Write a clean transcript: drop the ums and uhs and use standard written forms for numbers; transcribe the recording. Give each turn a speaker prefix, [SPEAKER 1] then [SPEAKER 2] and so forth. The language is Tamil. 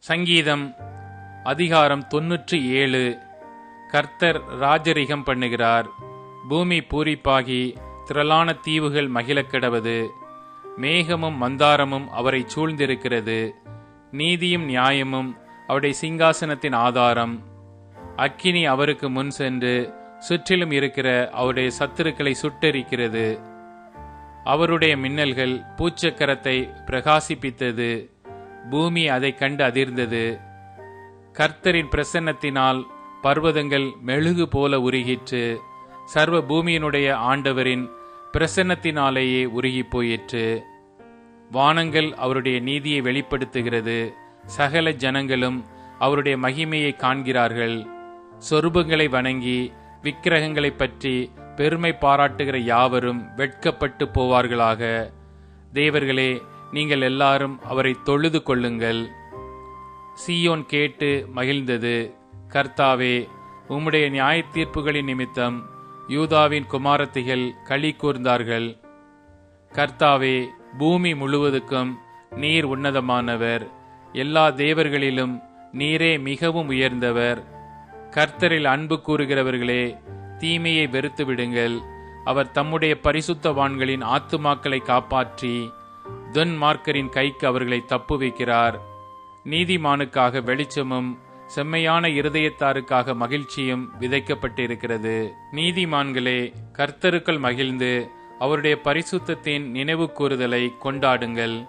[SPEAKER 1] சங்கீதம் அதிகாரம் 97. கர்த்தர் ராஜரிகம் பண்ணுகிறார். பூமி பூரிப்பாகி திரளான தீவுகள் மகிழக் கிடவது. மேகமும் மந்தாரமும் அவரை சூழ்ந்திருக்கிறது. நீதியும் நியாயமும் அவருடைய சிங்காசனத்தின் ஆதாரம். அக்கினி அவருக்கு முன் சென்று சுற்றிலும் இருக்கிற அவருடைய சத்துருக்களை சுட்டெரிக்கிறது. அவருடைய மின்னல்கள் பூச்சக்கரத்தை பிரகாசிப்பித்தது. பூமி அதை கண்டு அதிர்ந்தது. கர்த்தரின் பிரசன்னத்தினால் பர்வதங்கள் மெழுகு போல உருகிற்று. சர்வ பூமியினுடைய ஆண்டவரின் பிரசன்னத்தினாலேயே உருகி போயிற்று. வானங்கள் அவருடைய நீதியை வெளிப்படுத்துகிறது. சகல ஜனங்களும் அவருடைய மகிமையை காண்கிறார்கள். சொரூபங்களை வணங்கி விக்கிரகங்களை பற்றி பெருமை பாராட்டுகிற யாவரும் வெட்கப்பட்டு போவார்களாக. தேவர்களே, நீங்கள் எல்லாரும் அவரை தொழுது கொள்ளுங்கள். சீயோன் கேட்டு மகிழ்ந்தது. கர்த்தாவே, உம்முடைய நியாய தீர்ப்புகளின் நிமித்தம் யூதாவின் குமாரத்திகள் களி கூர்ந்தார்கள். கர்த்தாவே, பூமி முழுவதுக்கும் நீர் உன்னதமானவர். எல்லா தேவர்களிலும் நீரே மிகவும் உயர்ந்தவர். கர்த்தரில் அன்பு கூறுகிறவர்களே, தீமையை வெறுத்து விடுங்கள். அவர் தம்முடைய பரிசுத்தவான்களின் ஆத்துமாக்களை காப்பாற்றி துன்மார்க்கரின் கைக்கு அவர்களை தப்புவிக்கிறார். நீதிமானுக்காக வெளிச்சமும் செம்மையான இருதயத்தாருக்காக மகிழ்ச்சியும் விதைக்கப்பட்டிருக்கிறது. நீதிமான்களே, கர்த்தருக்குள் மகிழ்ந்து அவருடைய பரிசுத்தத்தின் நினைவு கூறுதலை கொண்டாடுங்கள்.